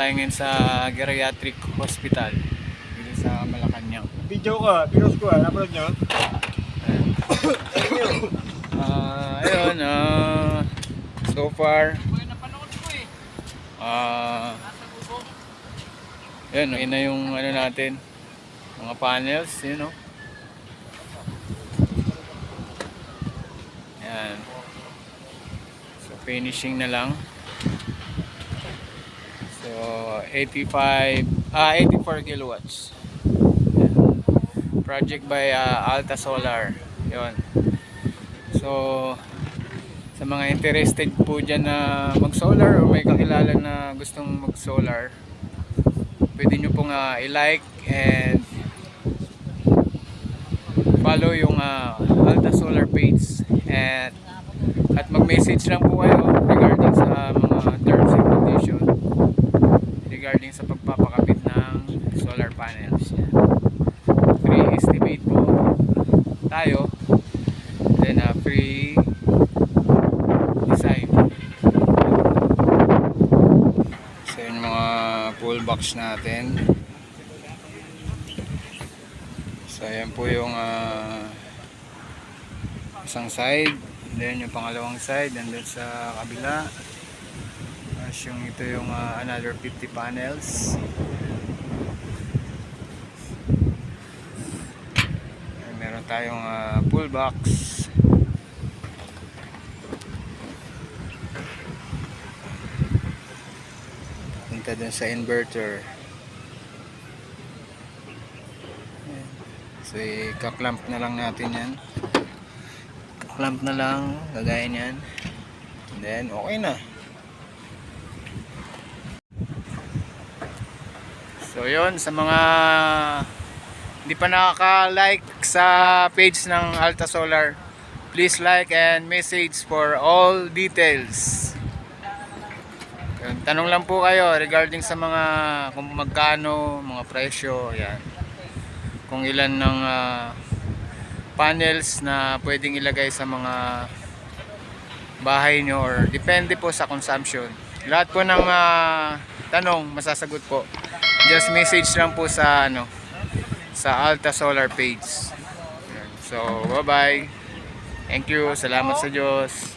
tayo ngayon sa Geriatric Hospital dito sa Malacanang. Video ko, pinost ko, napanood nyo? Ayun, so far yun, yun na yung ano natin, mga panels, you know. Yan. So finishing na lang. So 84 kilowatts. Yan. Project by Alta Solar. Yun. So sa mga interested po dyan na mag-solar o may kakilala na gustong mag-solar, pwede nyo pong i-like and follow yung Alta Solar page at mag-message lang po kayo regarding sa mga terms and conditions regarding sa pagpapakabit ng solar panels. Free estimate po tayo, then free design. So yun yung mga full box natin. So ayan po yung isang side, then yung pangalawang side nandun sa kabila. Tapos yung ito yung another 50 panels. Ayan, meron tayong full box. Punta dun sa inverter. So i-clamp na lang natin yan. Clamp na lang, gagaya niyan. And then okay na. So yun, sa mga hindi pa nakaka-like sa page ng Alta Solar, please like and message for all details. Yun, tanong lang po kayo regarding sa mga kung magkano, mga presyo, yan. Kung ilan ng panels na pwedeng ilagay sa mga bahay nyo, or depende po sa consumption. Lahat po ng tanong masasagot po. Just message lang po sa sa Alta Solar page. So bye bye, thank you, salamat sa Diyos.